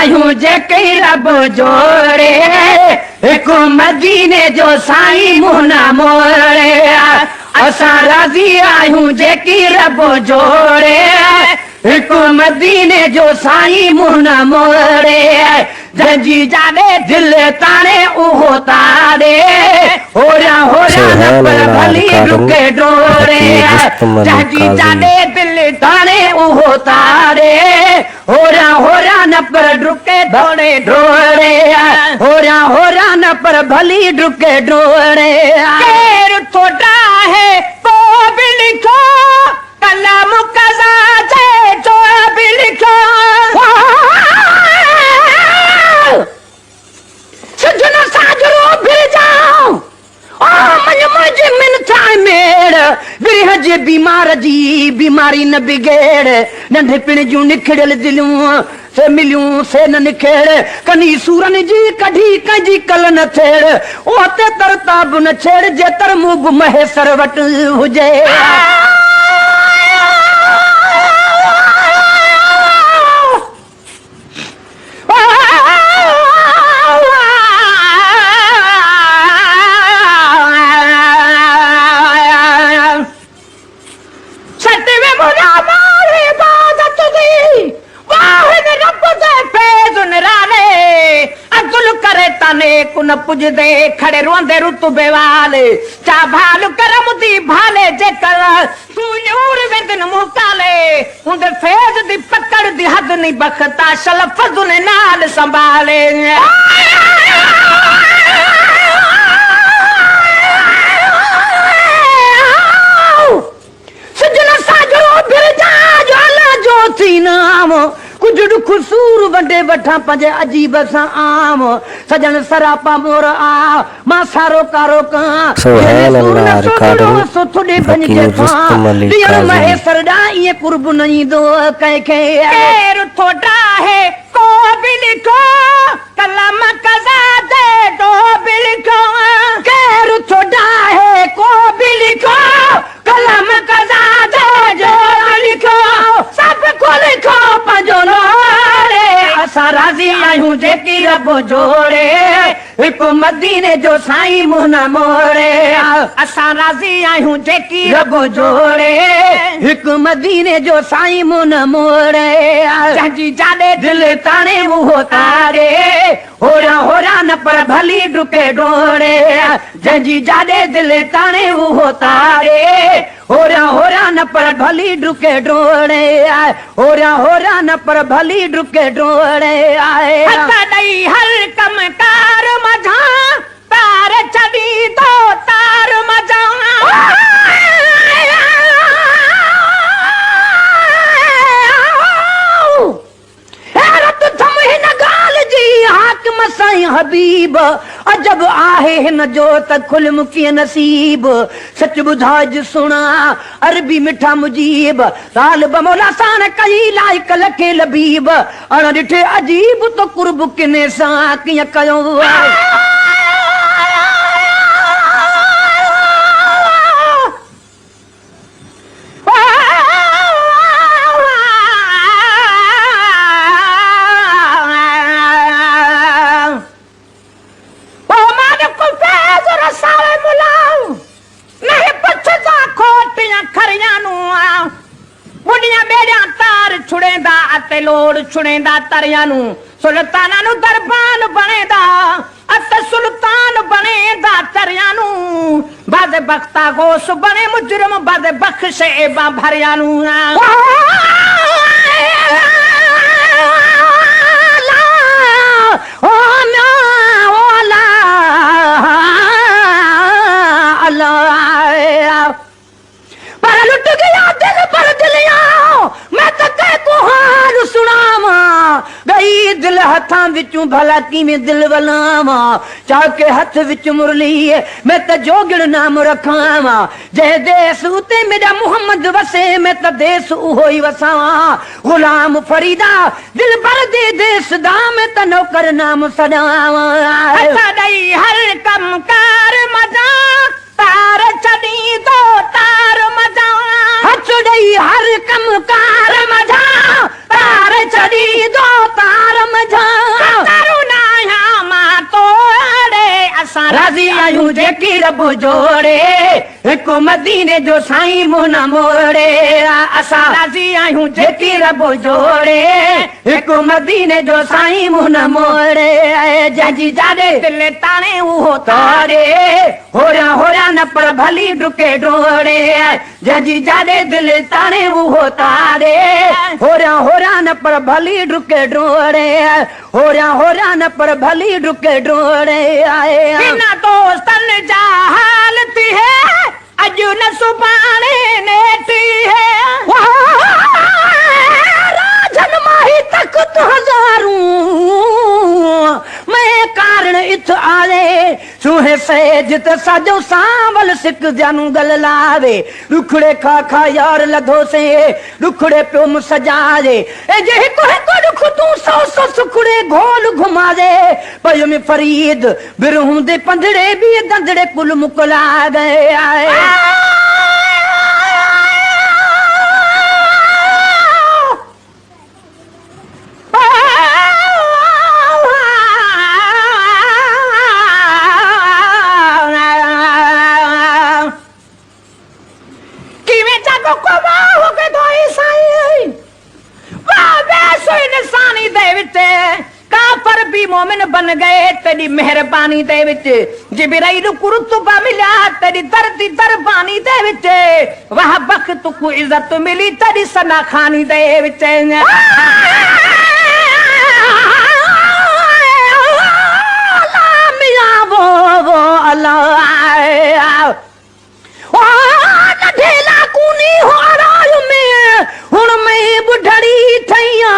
आयूं जेके रब जोड़े एक मदीने जो साईं मुंह न मोड़े असां राज़ी आयूं जेकी रब जोड़े एक मदीने जो साईं मुंह न मोड़े जंहिंजी जाने दिल ताने उहो तारे होरा होरा न पर भली रुके डोरे जंहिंजी जाने दिल ताने उहो तारे होरा होरा न पर डुके डोरे डोरे होरा होरा न पर भली डुके डोरे केर थोड़ा है तो भी लिखो कलम कज़ा जे जो भी लिखो सजन साजरो फिर जाओ ओ मन मुझे मन थाए मेड़ विरह जे बीमार जी बीमारी न बिगेड़ नंढे पिण जूं निखड़ल दिलूं से मिलियूं से न निखेड़ कनी सूरन जी कढी कंहिंजी कल न छेड़ ओ ते तरताब न छेड़ जे तर मुग महेसर वट हुजे कुन पुजदे खड़े रोंदे रुत बेवाले चा भाल करम दी भाले जे कर तू यूर वेंदन मुकाले हुंदे फेज दी पकड़ दी हद नहीं बखता शलफज ने नाल संभाले सजना साजरो फिर जा ज्वाला जो थी नाम कुछ दुख सूर वडे वठा पंजे अजीब सा आम सजन सरापा मोर आ मां सारो कारो का सुभान अल्लाह रिकॉर्डिंग सो थोड़े बन के दिया महेसर दा ये कुर्ब नहीं दो कह के केर थोड़ा है को भी लिखो कलम कज़ा दे दो भी लिखो केर थोड़ा है को भी लिखो कलम कज़ा दे जो लिखो सब को लिखो पंजो असां राज़ी आहियूं जेकी रब जोड़े हिकु मदीने जो साईं मुंह न मोड़े असां राज़ी आहियूं जेकी रब जोड़े हिकु मदीने जो साईं मुंह न मोड़े जंहिंजी जाने दिल ताने उहो तारे होरा होरा न पर भली डुके डोड़े जंहिंजी जाने दिल ताने उहो तारे होरा होरा न पर भली डुके डोड़े होरा होरा न पर भली डुके डोड़े आए हथई हर कम कार मझा तार चढ़ी तो तार मझा साईं हबीब अजब आहे हिन जो त खुल मुकी नसीब सच बुधाज सुना अरबी मिठा मुजीब साल बमोला सान कई लाइक लखे लबीब अण ॾिठे अजीब तो कुर्ब किने सां कीअं कयो लोड़ छुड़ेंदा तरियानू सुल्ताना दरबान बनेदा अत सुल्तान बनेदा तरियानू बाद बख्ता गोश बने मुजरम बाद बख्शे बा भरियानू पर लुट गया दिल पर दिलिया मैं तो कह को हाल सुनावा गई दिल हथां विचों भला किवें दिल वलावा चाके हथ विच मुरली मैं तो जोगड़ नाम रखावा जै देस उते मेरा मुहम्मद वसे मैं तो देस उहो ही वसावा गुलाम फरीदा दिल भर दे देस दा मैं तो नौकर नाम सदावा अच्छा दई हर कम कार मजा तार चढ़ी दो तार मजा हचड़ई हर कम कार मजा तार चढ़ी दो तार मजा आयूं जेकी रब जोड़े हिकु मदीने जो साईं मुंह न मोड़े असां राज़ी आयूं जेकी रब जोड़े हिकु मदीने जो साईं मुंह न मोड़े जंहिंजी जाॾे दिलि ताणे उहो तोड़े होरिया होरिया न पर भली डुके डोड़े जंहिंजी जाॾे दिलि ताणे उहो तारे होरिया होरिया न पर भली डुके डोड़े होरिया होरिया न पर भली डुके डोड़े बिना दोस्तनि जा हालति है अॼु न सुभाणे नेटी है राजन माही तख़्त हज़ारूं मैं कारण इत आले सुहे सेज त सजो सांवल सिक जानू गल लावे दुखड़े खा खा यार लधो से दुखड़े प्यो मु सजाए ए जे हिकु हिकु दुख तू सौ सौ सुखड़े घोल घुमा दे पयो में फरीद बिरहूं दे पंधड़े भी दंदड़े कुल मुकला गए आए काफर भी मोमिन बन गए तेरी मेहरबानी दे विच जिबराइल को रुतबा मिला तेरी धरती दरबानी दे विच वह वक्त को इज्जत मिली तेरी सना खानी दे विच वो अल्लाह ढेला कूनी हो राज में हुण मैं बुढ़ड़ी ठैया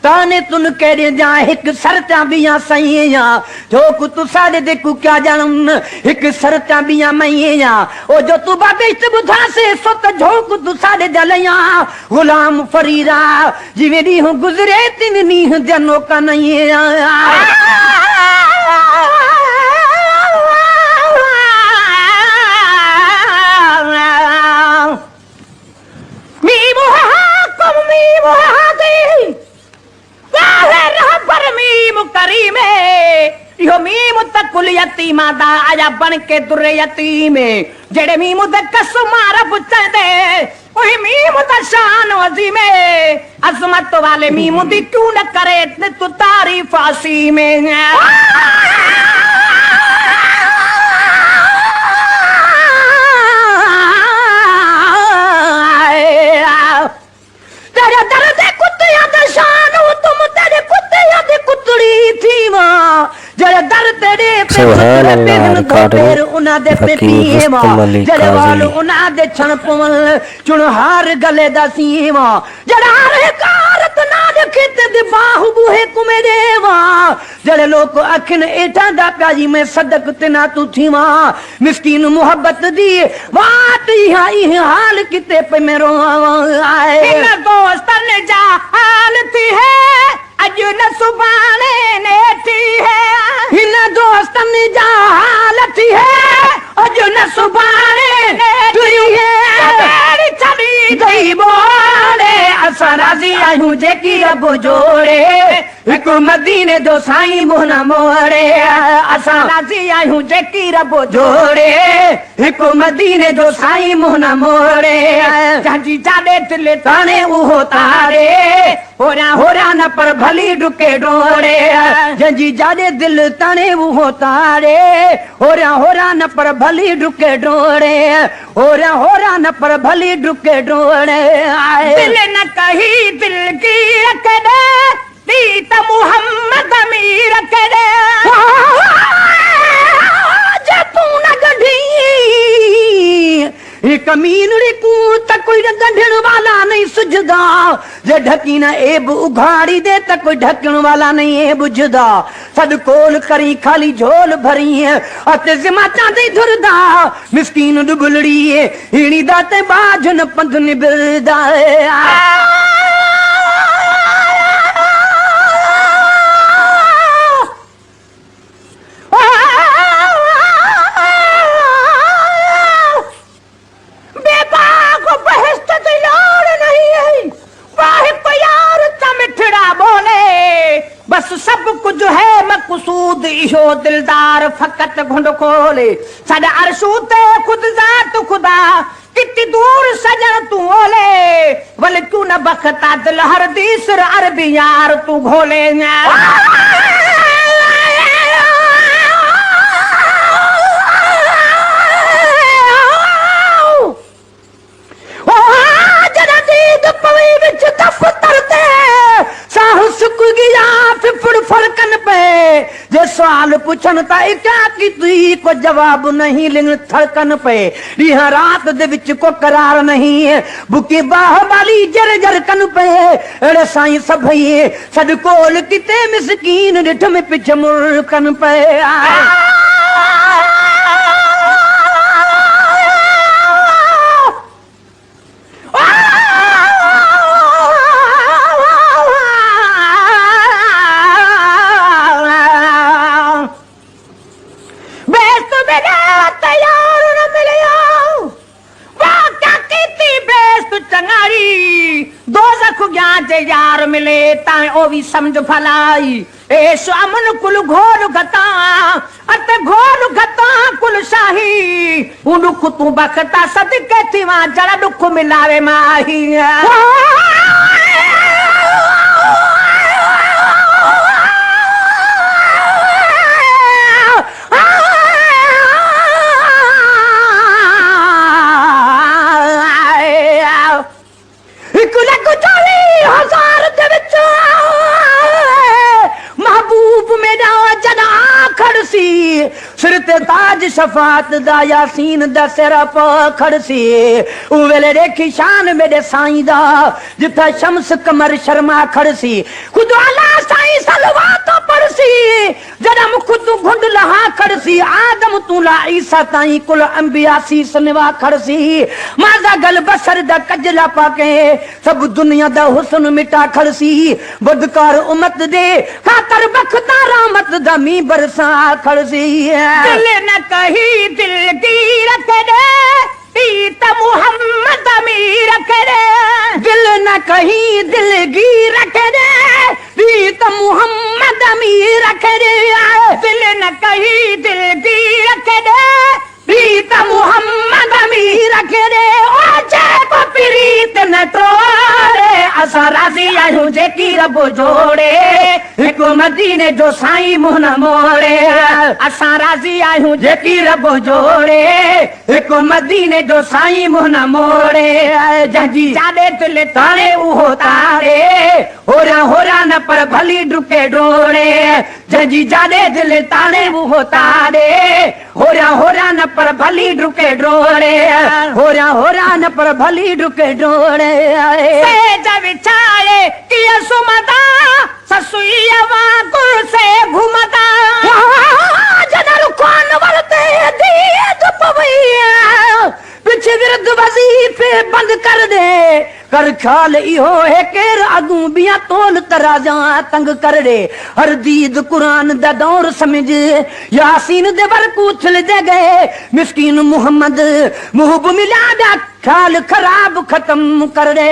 ताने तुन केड़े जा एक सरता बिया सईया जो को तू साडे दे को क्या जानम एक सरता बिया मैया ओ जो तू बाबेश्त बुधा से सत जो को तू साडे दलया गुलाम फरीदा जिवे दी हो गुजरे तीन नी जनो का नहीं यो मीम तकुल यतीमा दा आया बन के दुर यतीम जेड़े मीम द कसम रब चंदे ओही मीम द शान अजीम अजमत वाले मीम दी क्यों न करे तू तारीफ आसी में तेरे दर्द कुत्तिया द शान तुम तेरे कुत्तिया दी कुतड़ी थी मां जरे दर तेरे पे उना दे पे पीवा जरे वाल उना दे छण पवल चुनहार गले दा सीवा जरा रे कारत ना देखत दे बाहु बुहे कुमे देवा जरे लोग अखन एठा दा प्याजी में सदक तना तू थीवा मिस्कीन मोहब्बत दी बात ही हाल किते पे मेरो आए इन दोस्तन जा हाल थी है अजु न सुभाणे नेठी है इन दोस्तन जा हालत है अजु न सुभाणे नेठी है मेरी छड़ी गई बोले असां राज़ी आयूं जेकी रब जोड़े हिकु मदीने जो साईं मुंह न मोड़े असां राज़ी आयूं जेकी रब जोड़े हिकु मदीने जो साईं मुंह न मोड़े जंहिंजी जाॾे दिलि ताणे उहो तारे होरिया होरिया न पर भली डुके डोड़े जंहिंजी जाॾे दिलि ताणे उहो तारे होरिया होरिया न पर भली डुके डोड़े होरिया होरिया न पर भली डुके डोड़े दिल न कही दिल की रखदे दी त मोहम्मद अमीर करे जे तू न गढ़ी कमीनड़ी को त कोई गढ़ण वाला नहीं सुझदा जे ढकी न एब उघाड़ी दे त कोई ढकण वाला नहीं ए बुझदा सद कोल करी खाली झोल भरी है अते जिमा चांदी धुरदा मिस्कीन दुबलड़ी हीणी दाते बाजन पंध निबरदा बस सब कुछ है मैं मकसूद इहो दिलदार फकत घुंड खोले सद अरशू ते खुद जात खुदा कितनी दूर सजन तू ओले वल क्यों न बखता दिल हर दीसर अरबी यार तू घोले फड़कन पे जे सवाल पूछन ता क्या की तुई को जवाब नहीं लिंग थड़कन पे रिहा रात दे विच को करार नहीं बुकी बाह वाली जर जर कन पे एड़े साईं सभई सद कोल किते मिसकीन डिठ में पिछ मुरकन पे यार मिले ताए ओ भी समझ भलाई ए सामन कुल घोर गता अत घोर गता कुल शाही उनुख तू बखता सदके थीवा जड़ा दुख मिलावे माही ताज शफात दा यासीन दा सिरा खड़सी उवेले देखी शान मेरे साईं दा जिथा शम्स कमर शर्मा खड़सी खुद अला साईं सलवा तो पड़सी जन्म खुद घुंड लहा खड़सी आदम तू ला ईसा ताईं कुल अंबिया सीस निवा खड़सी माजा गल बसर दा कजला पाके सब दुनिया दा हुस्न मिटा खड़सी बदकार उम्मत दे खातर बखता रहमत दा मी बरसा खड़सी दिल न कही दिल की रख दे त मोहम्मद अमीर करे दिल न कही दिल की रख दे त मोहम्मद अमीर करे दिल न कही दिल की रख दे त मोहम्मद अमीर करे ओ जे को प्रीत न तोड़े असा राजी आयूं जेकी रब जोड़े हिकु मदीने जो साईं मुंह न मोड़े असा राजी आयूं जेकी रब जोड़े हिकु मदीने जो साईं मुंह न मोड़े जंहिंजी जाॾे दिल ताणे उहो तारे होरा होरा न पर भली डुके डोड़े जंहिंजी जाॾे दिल ताणे उहो तारे होरा होरा न पर भली डुके डोड़े होरा होरा न पर भली डुके डोड़े विछाए किया सुमदा ससुईया वांगुर से घुमदा जनर कौन वरते दिए दुपवैया पीछे विरुद्ध वजीफे बंद कर दे कर ख्याल इहो है केर अगू बिया तोल तराजा तंग कर दे हर दीद कुरान दा दौर समझ यासीन दे वर कूथल दे गए मिस्कीन मोहम्मद मुहब मिला दा ख्याल खराब खत्म कर दे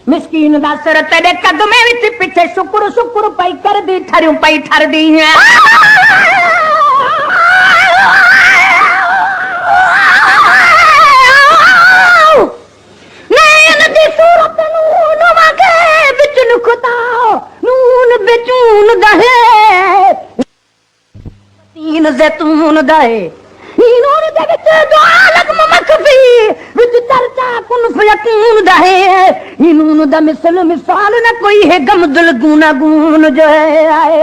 मिस्कीन दा सिर तेरे कदमे विच पिछे शुक्र शुक्र पई कर दी ठरियों पई ठर दी है नैन दी सूरत नून वागे विच नुखता नून बेचून दहे तीन जैतून दहे नून दे विच दुआलक मखफी विच चर्चा कुन फयकून दहे नून दा मिसल मिसाल न कोई है गम दिल गूना गून जो है आए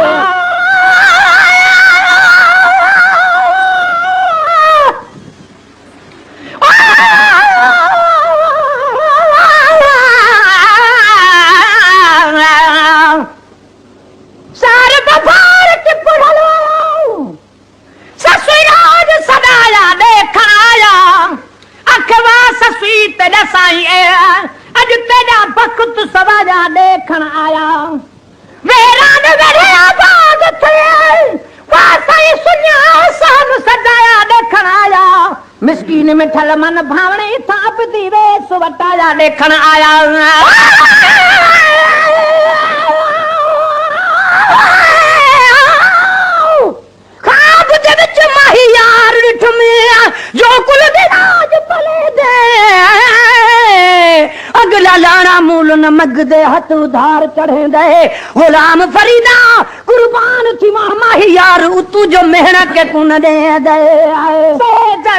सारे बफार के पढ़लो ससुराज सदाया देखा दिन में ठल मन भावने थाप दीवे सुवटा जा देखण आया खाब दे विच माही यार रिठ में जो कुल दे राज पले दे अगला लाना मूल न मग दे हथ उधार चढ़े दे गुलाम फरीदा कुर्बान थी माही यार उतू जो मेहनत के कुन दे दे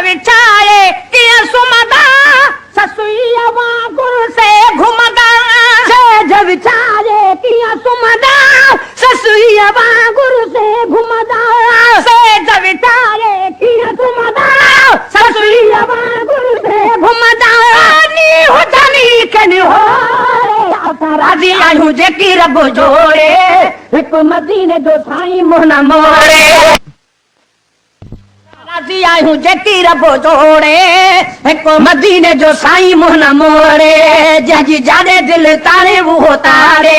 विचारे कि सुमदा ससुईया गुरु से घुमदा विचारे कि सुमदा ससुईया गुरु से घुमदा विचारे कि सुमदा ससुईया गुरु से घुमदा नी हो जानी कनी हो राजी आयूं जेकी रब जोड़े हिक मदीने जो साईं मोहना मोड़े राजी आयूं जेकी रब जोड़े हिक मदीने जो साईं मोहना मोड़े जजी जाने दिल तारे वो तारे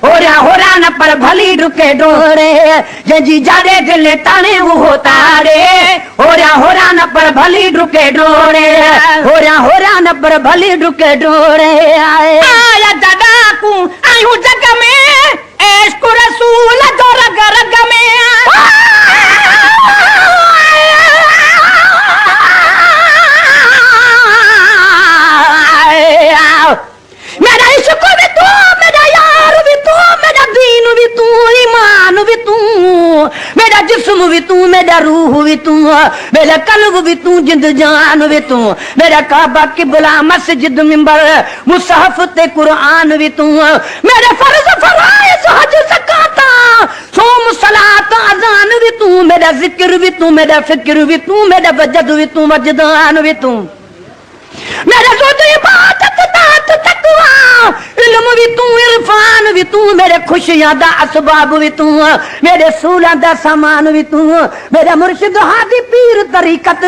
होरा न पर भली रुके डोरे जजी जाने दिल तारे वो तारे होरा न पर भली रुके डोरे होरा न पर भली रुके डोरे आया दादा को आयूं जग में इश्क रसूल जो रग रग में मेरा इश्क भी तू मेरा यार भी तू मेरा दीन भी तू ईमान भी तू मेरा जिस्म भी तू मेरा रूह भी तू मेरा कल्ब भी तू जिंद जान भी तू मेरा काबा किबला मस्जिद मिंबर मुसहफ ते कुरान भी तू मेरे फर्ज फराइज हज ज़काता सोम सलात अज़ान भी तू मेरा जिक्र भी तू मेरा फिक्र भी तू मेरा वजद भी तू वजदान भी तू मेरा जुद इबादत तात तकवा इल्म भी तू इरफान भी तू मेरे खुशियां दा असबाब भी तू मेरे सूला दा सामान भी तू मेरा मुर्शिद हादी पीर तरीकत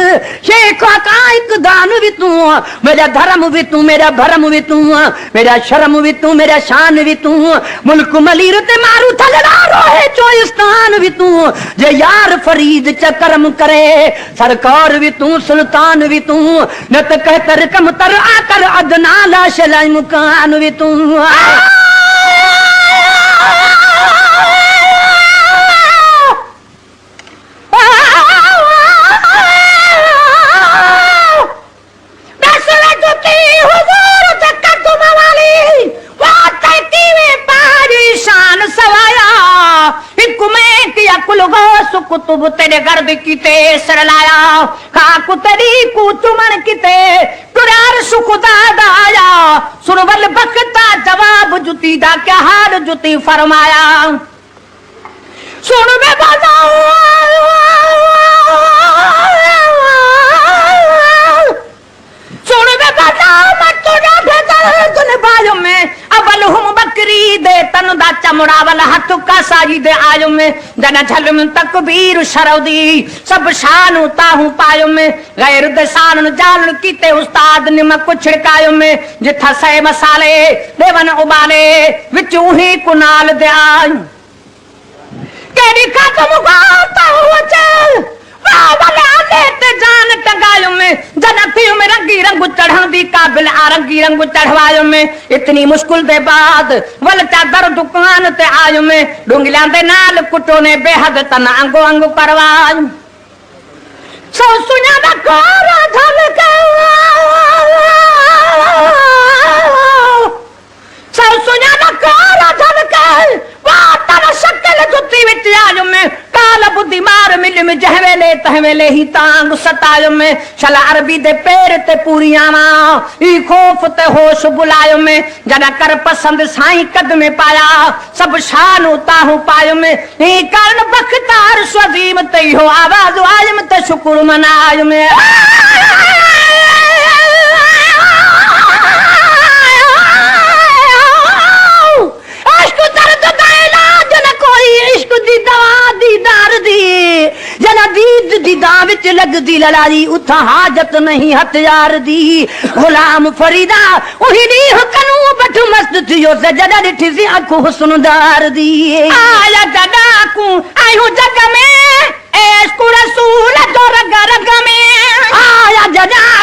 शेख आका इकदान भी तू मेरा धर्म भी तू मेरा भरम भी तू मेरा शर्म भी तू मेरा शान भी तू मुल्क मलीर ते मारू थलड़ा रोहे चोइस्तान भी तू जे यार फरीद च करम करे सरकार भी तू सुल्तान भी तू न त कहतर कम तर आकर अदना ला शलाई मुकान भी तू कुतुब तेरे गर्द कीते सरलाया खाकु तेरी कु चुमन कीते कुरार सुखदा दाया सुरवल बखता जवाब जुती दा क्या हाल जुती फरमाया सुन में बजाओ सुन में बजाओ मत तुझा भेजल तूने बाजू में अबल हम बकरी दे तन दा चमड़ावल हाथ का साजी दे आयो में जना झलम तकबीर शरौदी सब शान ताहू पायो में गैर दे शान जान कीते उस्ताद निमक छिड़कायो में जिथा से मसाले देवन उबाले विच उही कुनाल दे आय केडी खत्म गाता हुआ चल वाले आले ते जान टंगायो में जना थियो में रंगी रंग चढ़ां दी काबिल आरंगी रंग चढ़वायो में इतनी मुश्किल दे बाद वल चादर दुकान ते आयो में डुंगलियां दे नाल कुटो ने बेहद तन अंगो अंग करवाय सो सुना दा कोरा झलके सो सुना दा कोरा झलके वाता शक्ल जुती विच आयो में काल बुद्धि मार मिल में जहवेले तहवेले ही तांग सतायो में चला अरबी दे पैर ते पूरी आवा ई खौफ ते होश बुलायो में जना कर पसंद साईं कद में पाया सब शान ताहू पायो में ई कारण बख्तार स्वजीम ते हो आवाज आयम ते शुक्र मनायो में इश्क दी दवा दीदार दी जना दीद दीदा विच लगदी लड़ाई उथा हाजत नहीं हथियार दी गुलाम फरीदा ओही दी कनू बठ मस्त थियो से जदा डिठी सी आंखों हुस्नदार दी आया जदा को आयो जग में इश्क रसूल जो रग रग में आया जदा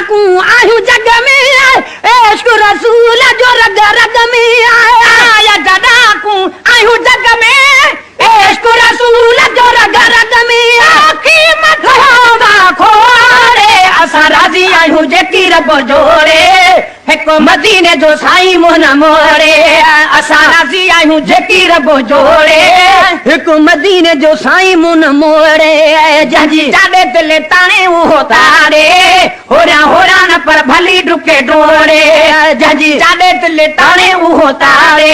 जेकी रब जोड़े हिकु मदीने जो साईं मुंह न मोड़े असां राज़ी आहियूं जेकी रब जोड़े हिकु मदीने जो साईं मुंह न मोड़े जंहिंजी जाॾे दिलि ताणे उहो तारे होरा होरा न पर भली डुके डोड़े जंहिंजी जाॾे दिलि ताणे उहो तारे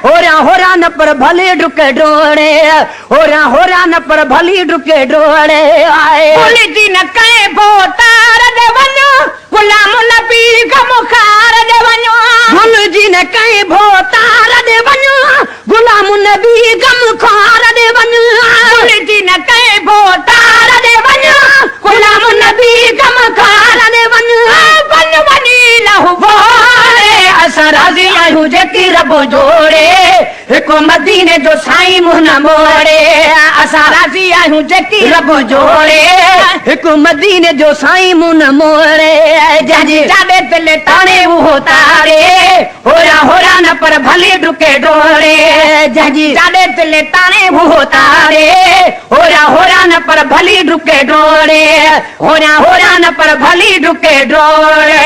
होरा होरा न पर भली डुके डोड़े होरा होरा न पर भली डुके डोड़े भुल जी न कहे भो तार दे वञो गुलाम नबी का मुखार दे वञो भुल जी न कहे भो तार दे वञो गुलाम नबी का मुखार दे वञो भुल जी न कहे भो तार दे वञो गुलाम नबी का मुखार दे वञो बन वनी लहू बोले असां राज़ी आहियूं जेकी रब जोड़े हिकु मदीने जो साईं मुंह न मोड़े असां राज़ी आहियूं जेकी रब जोड़े हिकु मदीने जो साईं मुंह न मोड़े जंहिंजी जाॾे दिलि ताणे उहो तारे होरा होरा न पर भली डुके डोड़े जंहिंजी जाॾे दिलि ताणे उहो तारे होरा होरा न पर भली डुके डोड़े होरा होरा न पर भली डुके डोड़े